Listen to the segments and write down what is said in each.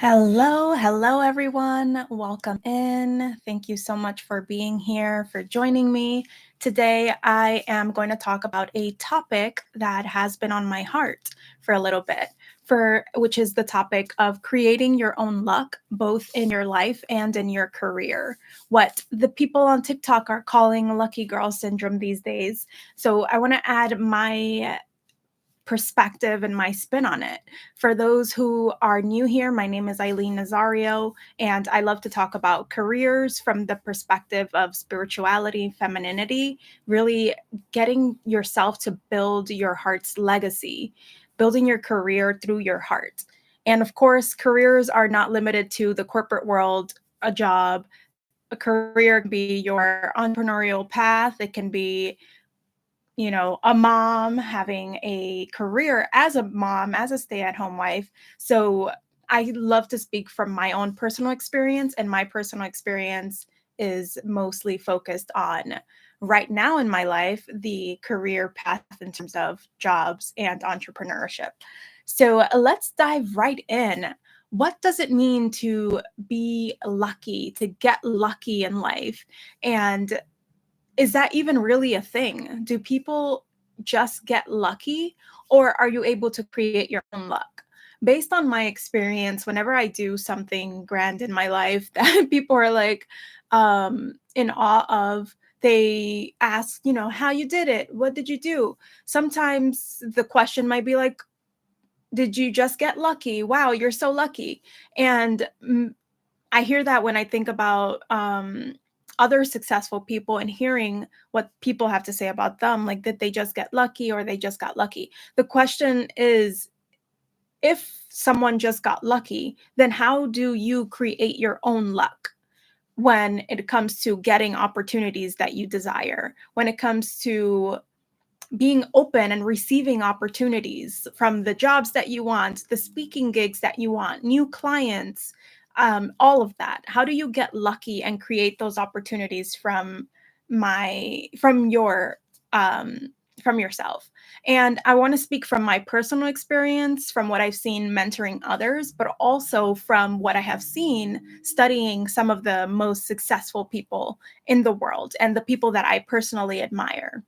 Hello, everyone. Welcome in. Thank you so much for being here, for joining me. Today, I am going to talk about a topic that has been on my heart for a little bit, for which is the topic of creating your own luck, both in your life and in your career. What the people on TikTok are calling lucky girl syndrome these days. So, I want to add my perspective and my spin on it. For those who are new here, my name is Eileen Nazario, and I love to talk about careers from the perspective of spirituality, femininity, really getting yourself to build your heart's legacy, building your career through your heart. And of course, careers are not limited to the corporate world, a job. A career can be your entrepreneurial path, it can be a mom having a career as a mom, as a stay-at-home wife. So I love to speak from my own personal experience, and my personal experience is mostly focused on right now in my life, the career path in terms of jobs and entrepreneurship. So let's dive right in. What does it mean to be lucky, to get lucky in life? And is that even really a thing? Do people just get lucky, or are you able to create your own luck? Based on my experience, whenever I do something grand in my life that people are like in awe of, they ask, how you did it? What did you do? Sometimes the question might be like, did you just get lucky? Wow, you're so lucky. And I hear that when I think about other successful people and hearing what people have to say about them, like that they just get lucky or they just got lucky. The question is, if someone just got lucky, then how do you create your own luck when it comes to getting opportunities that you desire, when it comes to being open and receiving opportunities from the jobs that you want, the speaking gigs that you want, new clients, all of that. How do you get lucky and create those opportunities from your from yourself? And I want to speak from my personal experience, from what I've seen mentoring others, but also from what I have seen studying some of the most successful people in the world and the people that I personally admire.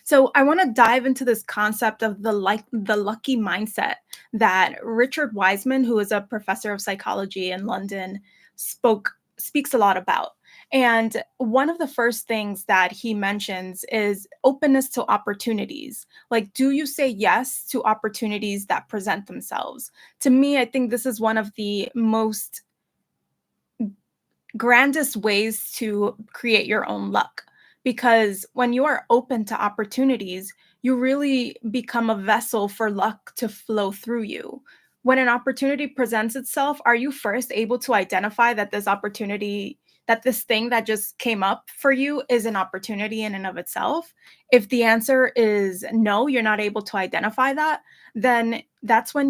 So I want to dive into this concept of the lucky mindset that Richard Wiseman, who is a professor of psychology in London, speaks a lot about. And one of the first things that he mentions is openness to opportunities. Like, do you say yes to opportunities that present themselves? To me, I think this is one of the most grandest ways to create your own luck, because when you are open to opportunities, you really become a vessel for luck to flow through you. When an opportunity presents itself, are you first able to identify that this opportunity, that this thing that just came up for you is an opportunity in and of itself? If the answer is no, you're not able to identify that, then that's where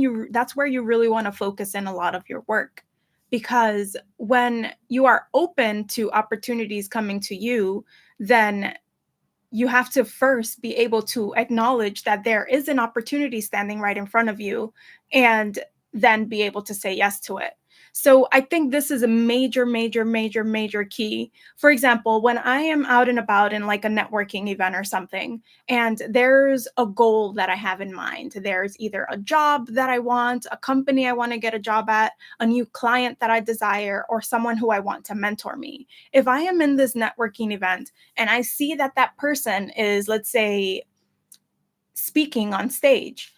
you really want to focus in a lot of your work, because when you are open to opportunities coming to you, then you have to first be able to acknowledge that there is an opportunity standing right in front of you, and then be able to say yes to it. So I think this is a major key. For example, when I am out and about in like a networking event or something, and there's a goal that I have in mind, there's either a job that I want, a company I want to get a job at, a new client that I desire, or someone who I want to mentor me. If I am in this networking event and I see that that person is, let's say, speaking on stage,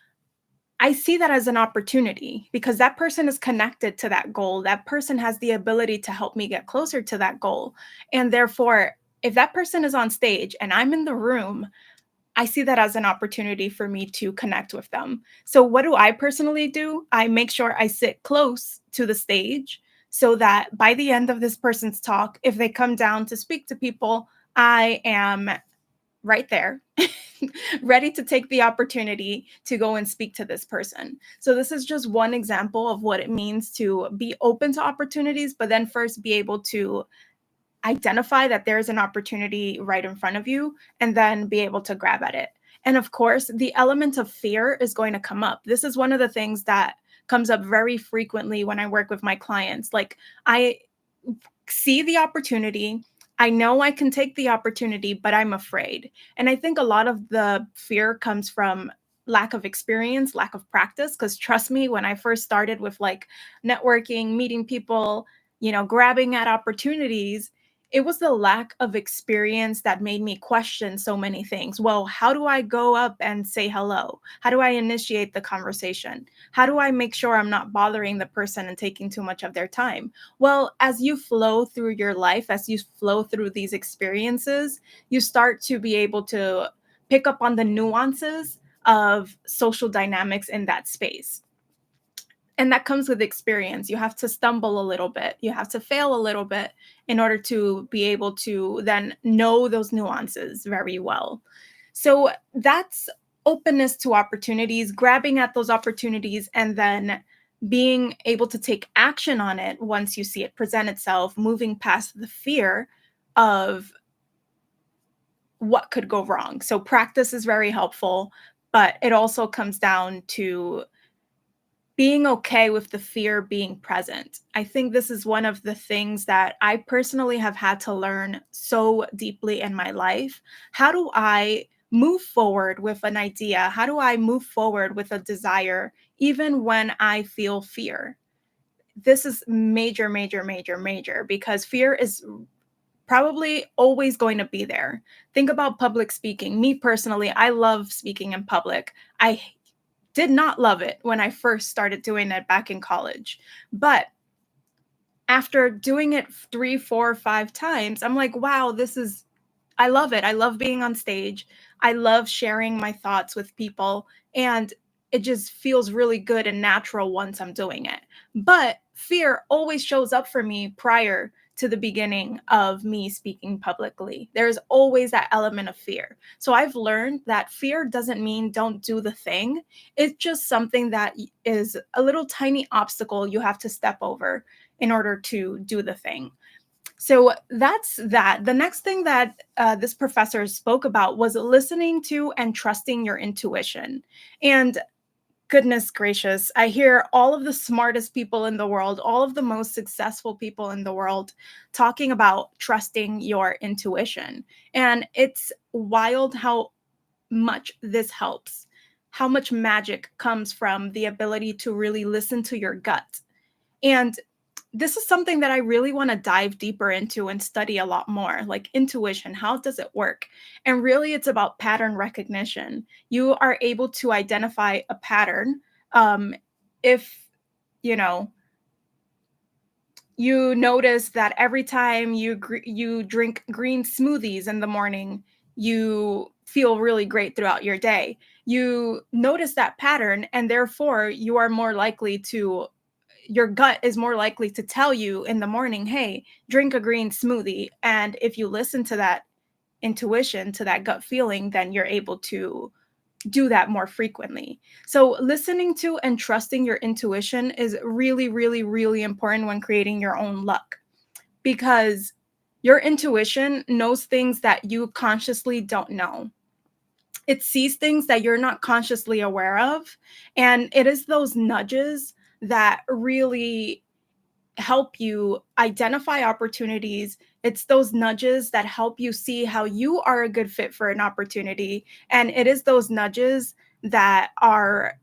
I see that as an opportunity because that person is connected to that goal. That person has the ability to help me get closer to that goal. And therefore, if that person is on stage and I'm in the room, I see that as an opportunity for me to connect with them. So, what do I personally do? I make sure I sit close to the stage so that by the end of this person's talk, if they come down to speak to people, I am right there, ready to take the opportunity to go and speak to this person. So, this is just one example of what it means to be open to opportunities, but then first be able to identify that there's an opportunity right in front of you and then be able to grab at it. And of course, the element of fear is going to come up. This is one of the things that comes up very frequently when I work with my clients. Like, I see the opportunity. I know I can take the opportunity, but I'm afraid. And I think a lot of the fear comes from lack of experience, lack of practice. Because trust me, when I first started with like networking, meeting people, grabbing at opportunities, it was the lack of experience that made me question so many things. Well, how do I go up and say hello? How do I initiate the conversation? How do I make sure I'm not bothering the person and taking too much of their time? Well, as you flow through your life, as you flow through these experiences, you start to be able to pick up on the nuances of social dynamics in that space. And that comes with experience. You have to stumble a little bit, you have to fail a little bit in order to be able to then know those nuances very well. So that's openness to opportunities, grabbing at those opportunities, and then being able to take action on it once you see it present itself, moving past the fear of what could go wrong. So practice is very helpful, but it also comes down to being okay with the fear being present. I think this is one of the things that I personally have had to learn so deeply in my life. How do I move forward with an idea? How do I move forward with a desire, even when I feel fear? This is major, major, major, major, because fear is probably always going to be there. Think about public speaking. Me personally, I love speaking in public. I did not love it when I first started doing it back in college. But after doing it 3, 4, 5 times, I'm like, wow, I love it. I love being on stage. I love sharing my thoughts with people. And it just feels really good and natural once I'm doing it. But fear always shows up for me prior to the beginning of me speaking publicly. There's always that element of fear. So I've learned that fear doesn't mean don't do the thing. It's just something that is a little tiny obstacle you have to step over in order to do the thing. So that's that. The next thing that this professor spoke about was listening to and trusting your intuition. And goodness gracious, I hear all of the smartest people in the world, all of the most successful people in the world talking about trusting your intuition. And it's wild how much this helps, how much magic comes from the ability to really listen to your gut. And this is something that I really want to dive deeper into and study a lot more, like intuition. How does it work? And really, it's about pattern recognition. You are able to identify a pattern. If, you know, you notice that every time you drink green smoothies in the morning, you feel really great throughout your day. You notice that pattern, and therefore you are more likely to your gut is more likely to tell you in the morning, hey, drink a green smoothie. And if you listen to that intuition, to that gut feeling, then you're able to do that more frequently. So, listening to and trusting your intuition is really, really, really important when creating your own luck, because your intuition knows things that you consciously don't know. It sees things that you're not consciously aware of. And it is those nudges that really help you identify opportunities. It's those nudges that help you see how you are a good fit for an opportunity. And it is those nudges that are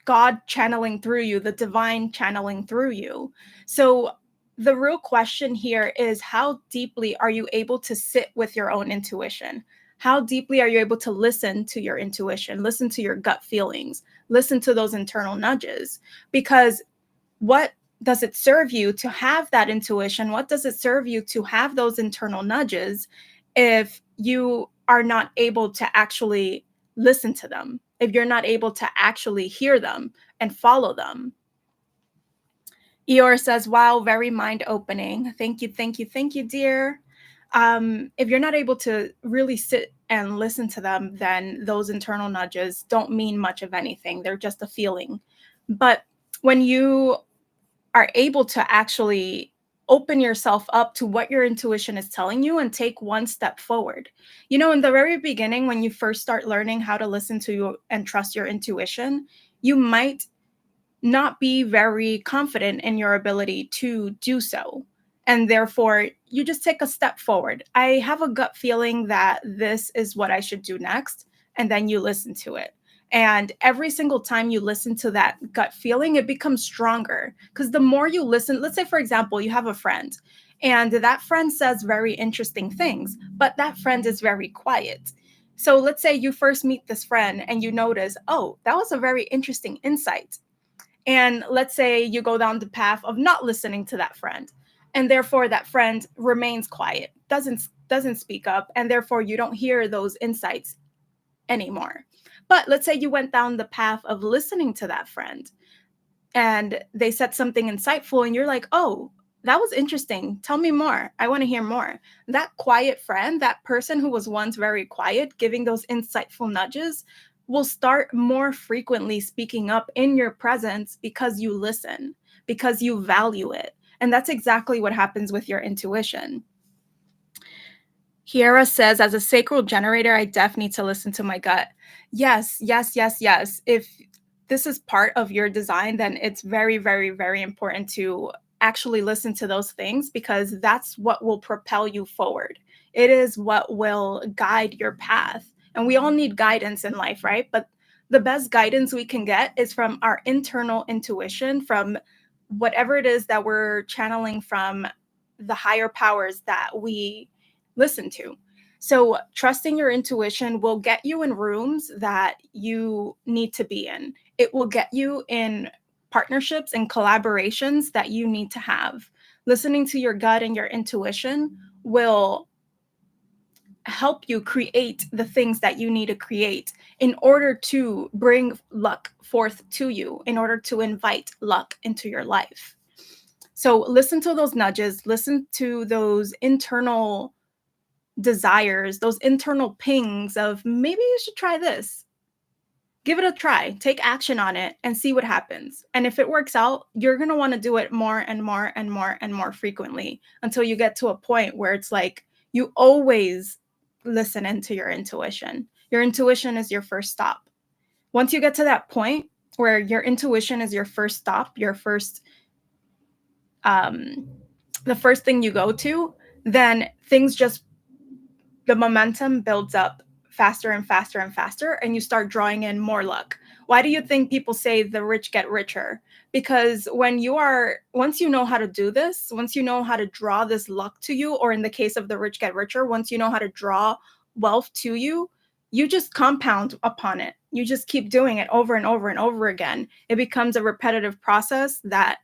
God channeling through you, the divine channeling through you. So the real question here is, how deeply are you able to sit with your own intuition? How deeply are you able to listen to your intuition, listen to your gut feelings, listen to those internal nudges? Because what does it serve you to have that intuition? What does it serve you to have those internal nudges if you are not able to actually listen to them, if you're not able to actually hear them and follow them? Eeyore says, wow, very mind opening. Thank you, thank you, thank you, dear. If you're not able to really sit and listen to them, then those internal nudges don't mean much of anything. They're just a feeling. But when you are able to actually open yourself up to what your intuition is telling you and take one step forward. In the very beginning, when you first start learning how to listen to you and trust your intuition, you might not be very confident in your ability to do so. And therefore, you just take a step forward. I have a gut feeling that this is what I should do next. And then you listen to it. And every single time you listen to that gut feeling, it becomes stronger. Because the more you listen, let's say, for example, you have a friend and that friend says very interesting things, but that friend is very quiet. So let's say you first meet this friend and you notice, oh, that was a very interesting insight, and let's say you go down the path of not listening to that friend, and therefore that friend remains quiet, doesn't speak up, and therefore you don't hear those insights anymore. But let's say you went down the path of listening to that friend and they said something insightful and you're like, oh, that was interesting, tell me more, I want to hear more. That quiet friend, that person who was once very quiet giving those insightful nudges, will start more frequently speaking up in your presence because you listen, because you value it. And that's exactly what happens with your intuition. Kiara says, as a sacral generator, I definitely need to listen to my gut. Yes, yes, yes, yes. If this is part of your design, then it's very, very, very important to actually listen to those things, because that's what will propel you forward. It is what will guide your path. And we all need guidance in life, right? But the best guidance we can get is from our internal intuition, from whatever it is that we're channeling from the higher powers that we listen to. So, trusting your intuition will get you in rooms that you need to be in. It will get you in partnerships and collaborations that you need to have. Listening to your gut and your intuition will help you create the things that you need to create in order to bring luck forth to you, in order to invite luck into your life. So, listen to those nudges, listen to those internal desires, those internal pings of maybe you should try this. Give it a try, take action on it, and see what happens. And if it works out, you're going to want to do it more and more and more and more frequently until you get to a point where it's like you always listen into your intuition. Your intuition is your first stop. Once you get to that point where your intuition is your first stop, your first um the first thing you go to, then things just, the momentum builds up faster and faster and faster, and you start drawing in more luck. Why do you think people say the rich get richer? Because once you know how to do this, once you know how to draw this luck to you, or in the case of the rich get richer, once you know how to draw wealth to you, you just compound upon it. You just keep doing it over and over and over again. It becomes a repetitive process that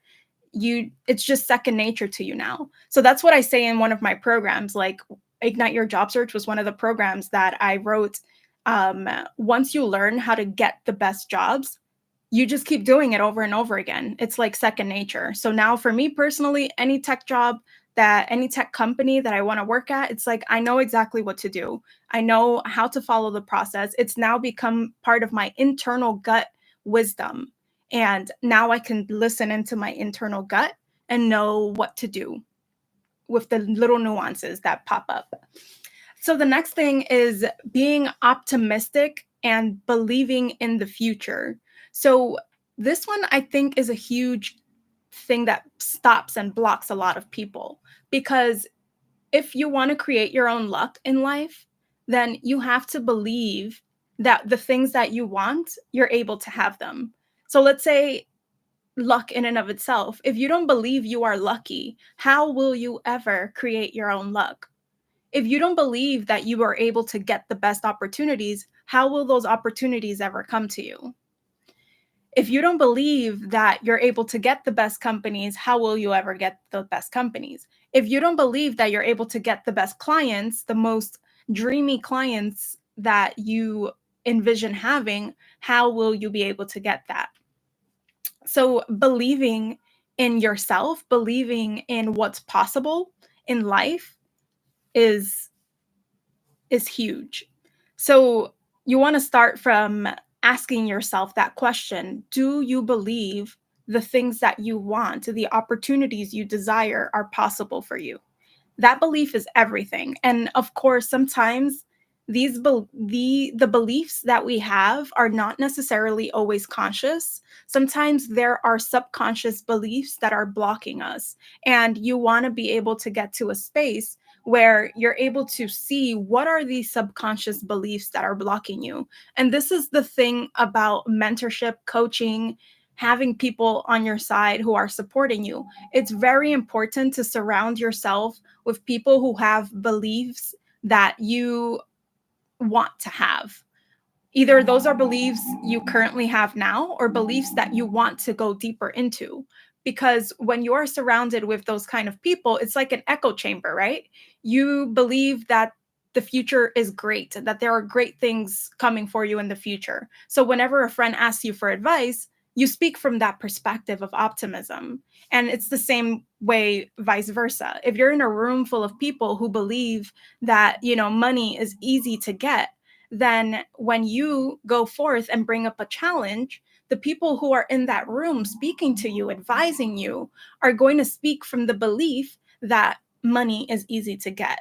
it's just second nature to you now. So that's what I say in one of my programs. Like, Ignite Your Job Search was one of the programs that I wrote. Once you learn how to get the best jobs, you just keep doing it over and over again. It's like second nature. So now for me personally, any tech company that I want to work at, it's like I know exactly what to do. I know how to follow the process. It's now become part of my internal gut wisdom. And now I can listen into my internal gut and know what to do with the little nuances that pop up. So the next thing is being optimistic and believing in the future. So this one I think is a huge thing that stops and blocks a lot of people, because if you want to create your own luck in life, then you have to believe that the things that you want, you're able to have them. So let's say luck in and of itself. If you don't believe you are lucky, how will you ever create your own luck? If you don't believe that you are able to get the best opportunities, how will those opportunities ever come to you? If you don't believe that you're able to get the best companies, how will you ever get the best companies? If you don't believe that you're able to get the best clients, the most dreamy clients that you envision having, how will you be able to get that? So, believing in yourself, believing in what's possible in life is huge. So you want to start from asking yourself that question. Do you believe the things that you want, the opportunities you desire are possible for you? That belief is everything. And of course, sometimes The beliefs that we have are not necessarily always conscious. Sometimes there are subconscious beliefs that are blocking us, and you want to be able to get to a space where you're able to see what are these subconscious beliefs that are blocking you. And this is the thing about mentorship, coaching, having people on your side who are supporting you. It's very important to surround yourself with people who have beliefs that you want to have. Either those are beliefs you currently have now or beliefs that you want to go deeper into. Because when you're surrounded with those kind of people, it's like an echo chamber, right? You believe that the future is great, that there are great things coming for you in the future. So whenever a friend asks you for advice, you speak from that perspective of optimism. And it's the same way, vice versa. If you're in a room full of people who believe that, money is easy to get, then when you go forth and bring up a challenge, the people who are in that room speaking to you, advising you, are going to speak from the belief that money is easy to get.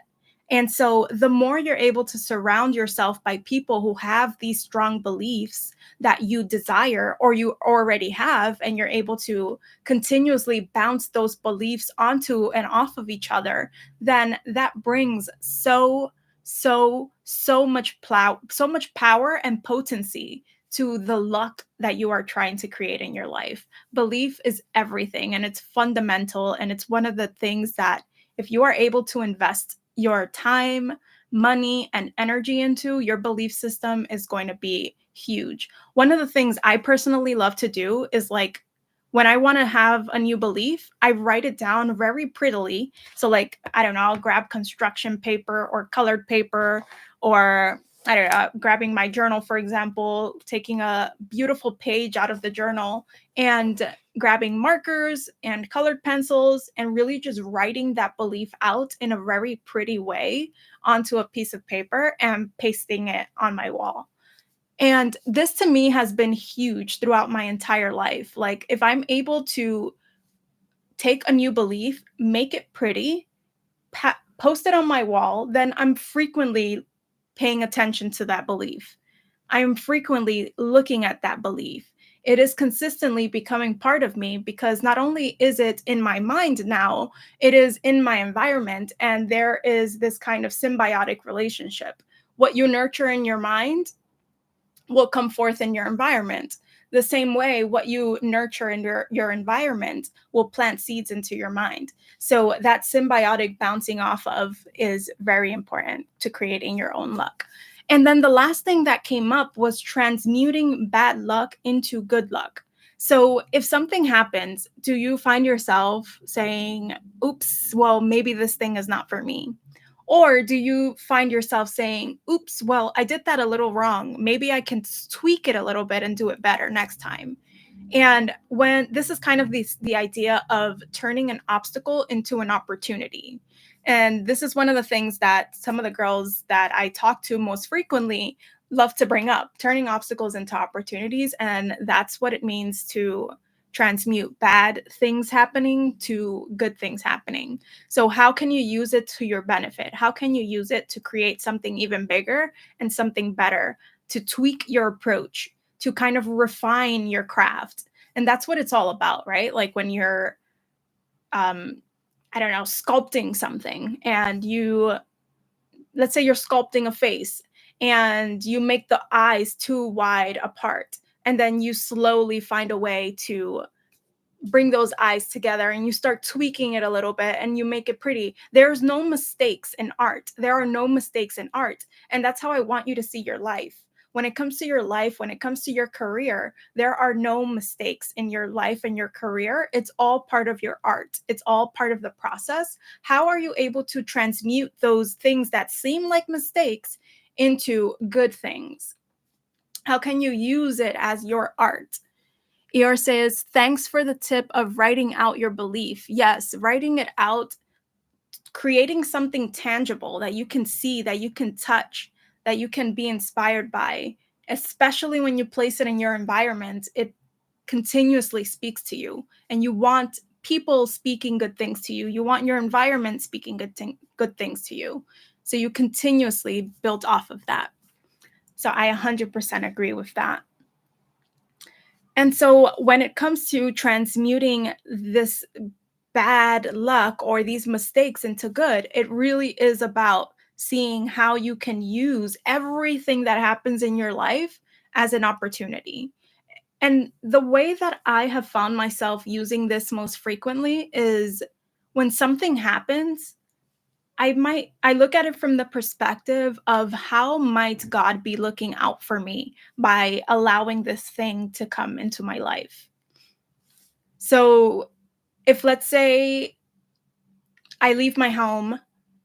And so the more you're able to surround yourself by people who have these strong beliefs that you desire or you already have, and you're able to continuously bounce those beliefs onto and off of each other, then that brings so much power and potency to the luck that you are trying to create in your life. Belief is everything, and it's fundamental, and it's one of the things that if you are able to invest your time, money, and energy into, your belief system is going to be huge. One of the things I personally love to do is, like, when I want to have a new belief, I write it down very prettily. So, like, I don't know, I'll grab construction paper or colored paper, or I don't know, grabbing my journal, for example, taking a beautiful page out of the journal and grabbing markers and colored pencils and really just writing that belief out in a very pretty way onto a piece of paper and pasting it on my wall. And this to me has been huge throughout my entire life. Like, if I'm able to take a new belief, make it pretty, post it on my wall, then I'm frequently paying attention to that belief. I am frequently looking at that belief. It is consistently becoming part of me because not only is it in my mind now, it is in my environment. And there is this kind of symbiotic relationship. What you nurture in your mind will come forth in your environment. The same way, what you nurture in your environment will plant seeds into your mind. So that symbiotic bouncing off of is very important to creating your own luck. And then the last thing that came up was transmuting bad luck into good luck. So if something happens, do you find yourself saying, oops, well, maybe this thing is not for me? Or do you find yourself saying, oops, well, I did that a little wrong. Maybe I can tweak it a little bit and do it better next time. And when this is kind of the idea of turning an obstacle into an opportunity. And this is one of the things that some of the girls that I talk to most frequently love to bring up, turning obstacles into opportunities. And that's what it means to transmute bad things happening to good things happening. So, how can you use it to your benefit? How can you use it to create something even bigger and something better, to tweak your approach, to kind of refine your craft? And that's what it's all about, right? Like when you're, um, I don't know, sculpting something, and let's say you're sculpting a face and you make the eyes too wide apart. And then you slowly find a way to bring those eyes together and you start tweaking it a little bit and you make it pretty. There's no mistakes in art. There are no mistakes in art. And that's how I want you to see your life. When it comes to your life, when it comes to your career, there are no mistakes in your life and your career. It's all part of your art. It's all part of the process. How are you able to transmute those things that seem like mistakes into good things? How can you use it as your art? Eor says, thanks for the tip of writing out your belief. Yes, writing it out, creating something tangible that you can see, that you can touch, that you can be inspired by, especially when you place it in your environment, it continuously speaks to you. And you want people speaking good things to you. You want your environment speaking good things to you. So you continuously build off of that. So I 100% agree with that. And so when it comes to transmuting this bad luck or these mistakes into good, it really is about seeing how you can use everything that happens in your life as an opportunity. And the way that I have found myself using this most frequently is when something happens, I look at it from the perspective of how might God be looking out for me by allowing this thing to come into my life. So, if let's say I leave my home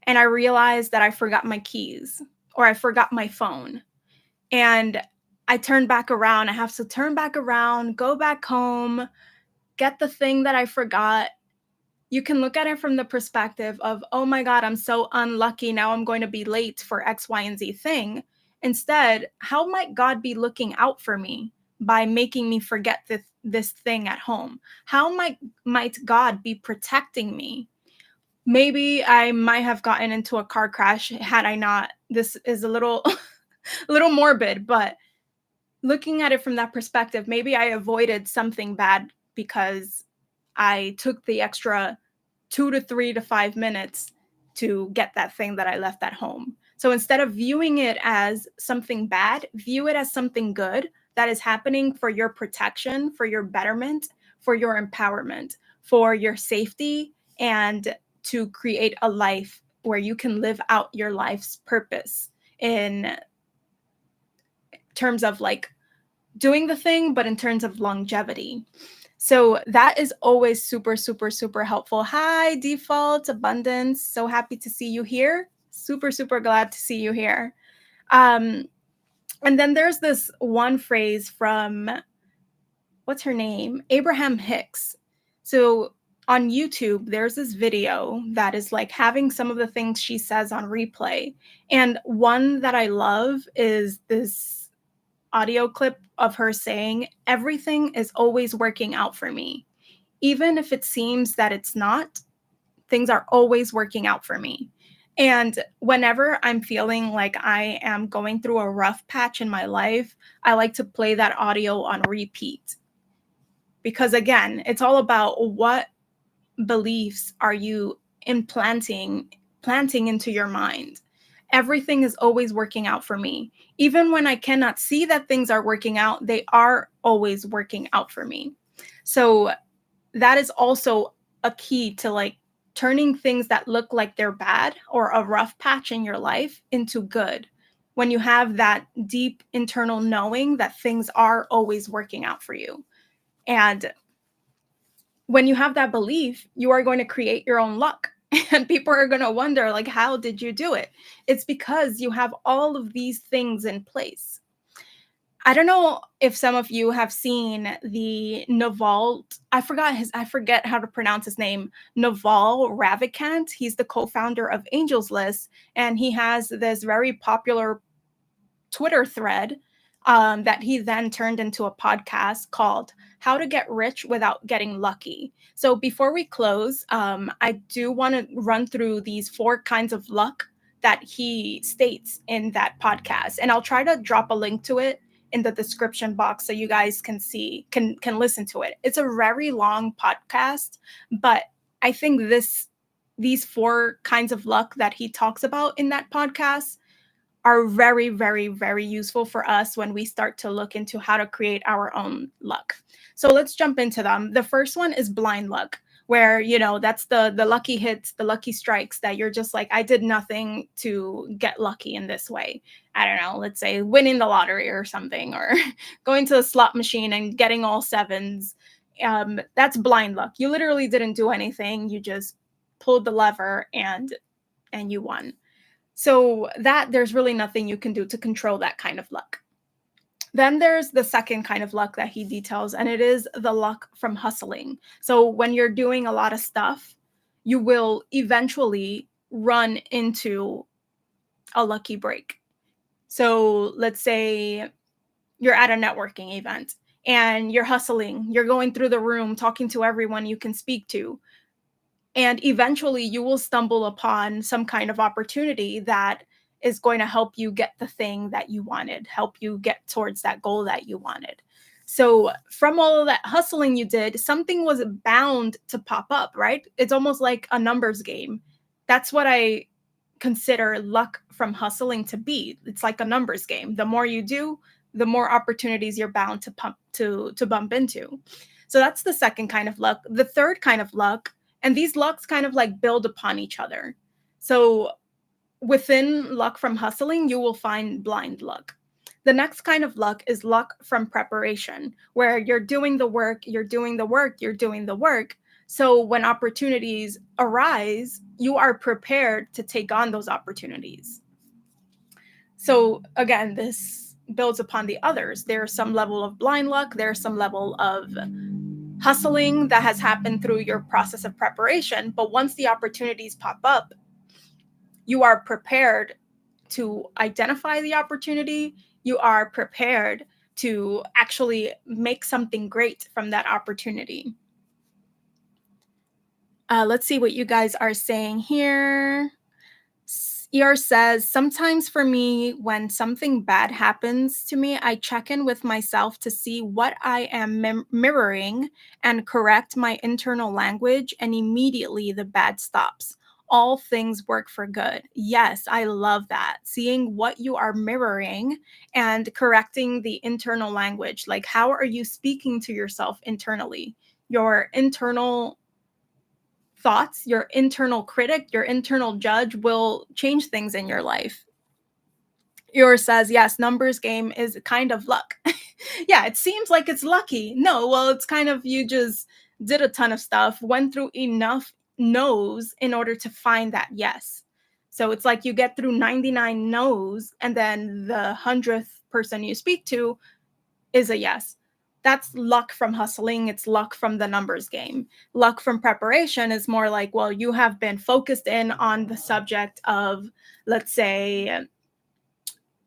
and I realize that I forgot my keys or I forgot my phone and I turn back around, I have to turn back around, go back home, get the thing that I forgot. You can look at it from the perspective of, oh my God, I'm so unlucky. Now I'm going to be late for X, Y, and Z thing. Instead, how might God be looking out for me by making me forget this thing at home? How might God be protecting me? Maybe I might have gotten into a car crash had I not. This is a little a little morbid, but looking at it from that perspective, maybe I avoided something bad because I took the extra 2 to 3 to 5 minutes to get that thing that I left at home. So instead of viewing it as something bad, view it as something good that is happening for your protection, for your betterment, for your empowerment, for your safety, and to create a life where you can live out your life's purpose in terms of like doing the thing, but in terms of longevity. So that is always super, super, super helpful. Hi, Default Abundance. So happy to see you here. Super, super glad to see you here. Um, and then there's this one phrase from, what's her name? Abraham Hicks. So on YouTube, there's this video that is like having some of the things she says on replay. And one that I love is this audio clip of her saying, everything is always working out for me. Even if it seems that it's not, things are always working out for me. And whenever I'm feeling like I am going through a rough patch in my life, I like to play that audio on repeat. Because again, it's all about what beliefs are you planting into your mind. Everything is always working out for me. Even when I cannot see that things are working out, they are always working out for me. So that is also a key to like turning things that look like they're bad or a rough patch in your life into good. When you have that deep internal knowing that things are always working out for you. And when you have that belief, you are going to create your own luck. And people are going to wonder, like, how did you do it? It's because you have all of these things in place. I don't know if some of you have seen the Naval, I forget how to pronounce his name, Naval Ravikant. He's the co-founder of Angels List, and he has this very popular Twitter thread that he then turned into a podcast called How to Get Rich Without Getting Lucky. So before we close, I do want to run through these 4 kinds of luck that he states in that podcast. And I'll try to drop a link to it in the description box so you guys can see, can listen to it. It's a very long podcast, but I think these 4 kinds of luck that he talks about in that podcast are very, very, very useful for us when we start to look into how to create our own luck. So let's jump into them. The first one is blind luck, where, that's the lucky hits, the lucky strikes that you're just like, I did nothing to get lucky in this way. I don't know, let's say winning the lottery or something, or going to a slot machine and getting all sevens. That's blind luck. You literally didn't do anything. You just pulled the lever and you won. So that there's really nothing you can do to control that kind of luck. Then there's the second kind of luck that he details, and it is the luck from hustling. So when you're doing a lot of stuff, you will eventually run into a lucky break. So let's say you're at a networking event and you're hustling, you're going through the room, talking to everyone you can speak to. And eventually you will stumble upon some kind of opportunity that is going to help you get the thing that you wanted, help you get towards that goal that you wanted. So, from all of that hustling you did, something was bound to pop up, right? It's almost like a numbers game. That's what I consider luck from hustling to be. It's like a numbers game. The more you do, the more opportunities you're bound to bump into. So that's the second kind of luck. The third kind of luck, and these lucks kind of like build upon each other. So within luck from hustling, you will find blind luck. The next kind of luck is luck from preparation, where you're doing the work, you're doing the work, you're doing the work. So when opportunities arise, you are prepared to take on those opportunities. So again, this builds upon the others. There's some level of blind luck, there's some level of hustling that has happened through your process of preparation. But once the opportunities pop up, you are prepared to identify the opportunity. You are prepared to actually make something great from that opportunity. Let's see what you guys are saying here. ER says, sometimes for me, when something bad happens to me, I check in with myself to see what I am mirroring and correct my internal language, and immediately the bad stops. All things work for good. Yes, I love that. Seeing what you are mirroring and correcting the internal language. Like, how are you speaking to yourself internally? Your internal thoughts, your internal critic, your internal judge will change things in your life. Yours says, yes, numbers game is kind of luck. Yeah, it seems like it's lucky. No, well, it's kind of you just did a ton of stuff, went through enough no's in order to find that yes. So it's like you get through 99 no's, and then the 100th person you speak to is a yes. That's luck from hustling. It's luck from the numbers game. Luck from preparation is more like, well, you have been focused in on the subject of, let's say,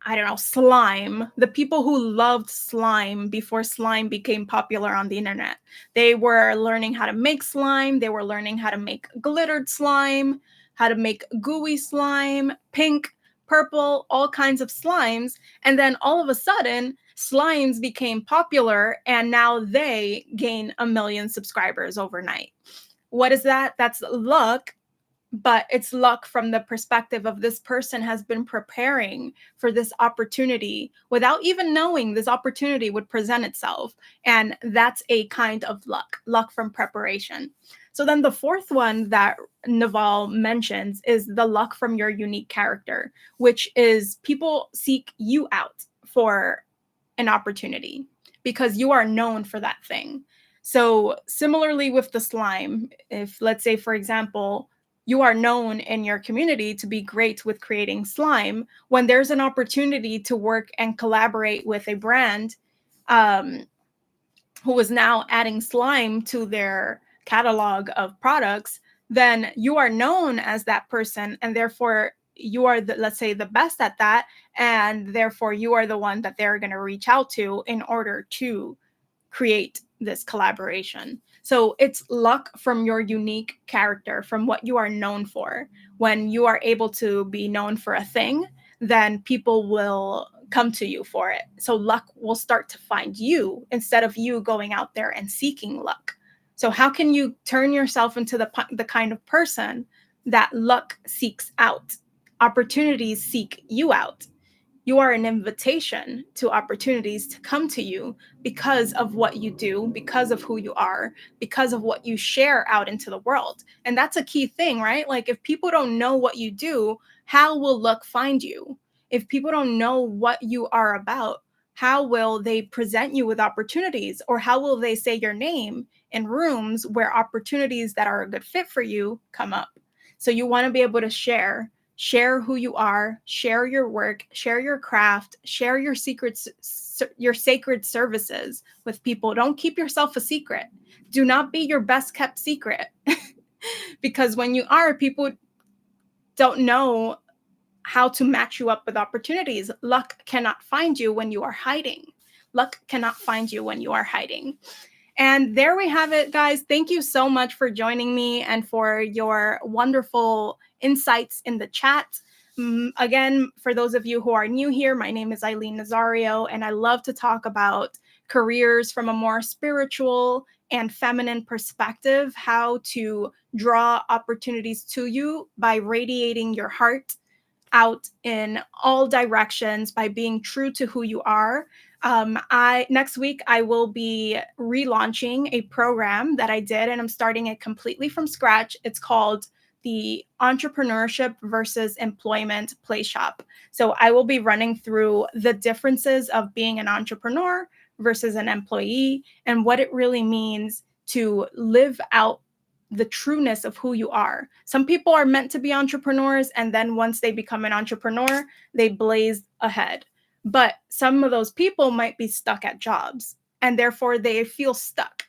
I don't know, slime. The people who loved slime before slime became popular on the internet. They were learning how to make slime. They were learning how to make glittered slime, how to make gooey slime, pink, purple, all kinds of slimes. And then all of a sudden, slimes became popular and now they gain 1 million subscribers overnight. What is that? That's luck, but it's luck from the perspective of this person has been preparing for this opportunity without even knowing this opportunity would present itself. And that's a kind of luck from preparation. So then the fourth one that Naval mentions is the luck from your unique character, which is people seek you out for an opportunity because you are known for that thing. So similarly with the slime, if let's say, for example, you are known in your community to be great with creating slime, when there's an opportunity to work and collaborate with a brand who is now adding slime to their catalog of products, then you are known as that person, and therefore you are the, let's say, the best at that, and therefore you are the one that they're going to reach out to in order to create this collaboration. So it's luck from your unique character, from what you are known for. When you are able to be known for a thing, then people will come to you for it. So luck will start to find you instead of you going out there and seeking luck. So how can you turn yourself into the kind of person that luck seeks out? Opportunities seek you out. You are an invitation to opportunities to come to you because of what you do, because of who you are, because of what you share out into the world. And that's a key thing, right? Like if people don't know what you do, how will luck find you? If people don't know what you are about, how will they present you with opportunities, or how will they say your name in rooms where opportunities that are a good fit for you come up? So you want to be able to share who you are, share your work, share your craft, share your secrets, your sacred services with people. Don't keep yourself a secret. Do not be your best kept secret. Because when you are, people don't know how to match you up with opportunities. Luck cannot find you when you are hiding. Luck cannot find you when you are hiding. And there we have it, guys. Thank you so much for joining me and for your wonderful insights in the chat. Again, for those of you who are new here, my name is Eileen Nazario, and I love to talk about careers from a more spiritual and feminine perspective, how to draw opportunities to you by radiating your heart out in all directions by being true to who you are. I next week I will be relaunching a program that I did, and I'm starting it completely from scratch. It's called the Entrepreneurship versus Employment Play Shop. So I will be running through the differences of being an entrepreneur versus an employee and what it really means to live out the trueness of who you are. Some people are meant to be entrepreneurs, and then once they become an entrepreneur, they blaze ahead. But some of those people might be stuck at jobs, and therefore they feel stuck.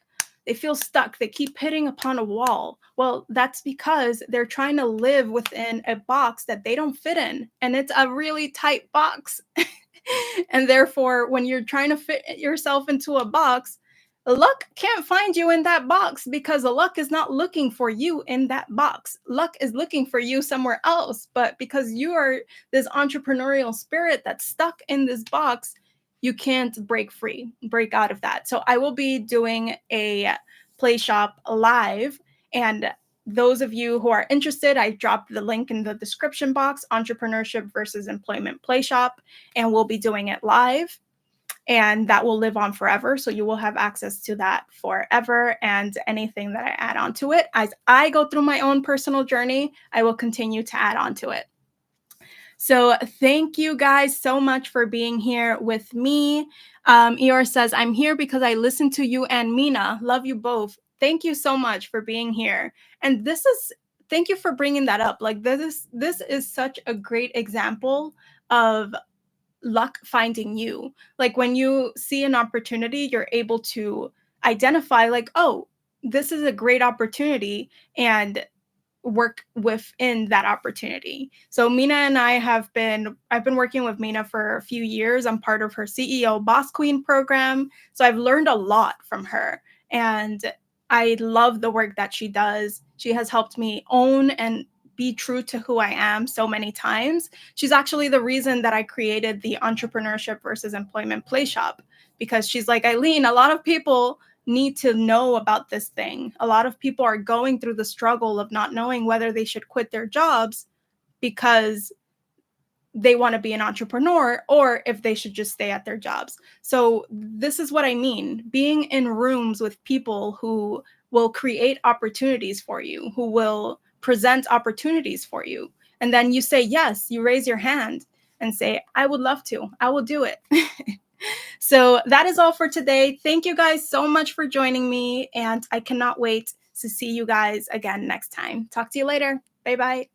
They feel stuck. They keep hitting upon a wall. Well, that's because they're trying to live within a box that they don't fit in, and it's a really tight box. And therefore, when you're trying to fit yourself into a box, luck can't find you in that box because luck is not looking for you in that box. Luck is looking for you somewhere else. But because you are this entrepreneurial spirit that's stuck in this box, you can't break free, break out of that. So I will be doing a play shop live. And those of you who are interested, I dropped the link in the description box, Entrepreneurship versus Employment Play Shop, and we'll be doing it live, and that will live on forever. So you will have access to that forever, and anything that I add on to it as I go through my own personal journey, I will continue to add on to it. So thank you guys so much for being here with me. Eeyore says, I'm here because I listened to you and Mina. Love you both. Thank you so much for being here. And thank you for bringing that up. Like this is such a great example of luck finding you. Like when you see an opportunity, you're able to identify like, oh, this is a great opportunity, and work within that opportunity. So Mina and I've been working with Mina for a few years. I'm part of her CEO Boss Queen program. So I've learned a lot from her, and I love the work that she does. She has helped me own and be true to who I am so many times. She's actually the reason that I created the Entrepreneurship versus Employment Play Shop, because she's like, Eileen, a lot of people need to know about this thing. A lot of people are going through the struggle of not knowing whether they should quit their jobs because they want to be an entrepreneur, or if they should just stay at their jobs. So this is what I mean. Being in rooms with people who will create opportunities for you, who will present opportunities for you. And then you say, yes, you raise your hand and say, I would love to, I will do it. So that is all for today. Thank you guys so much for joining me, and I cannot wait to see you guys again next time. Talk to you later. Bye-bye.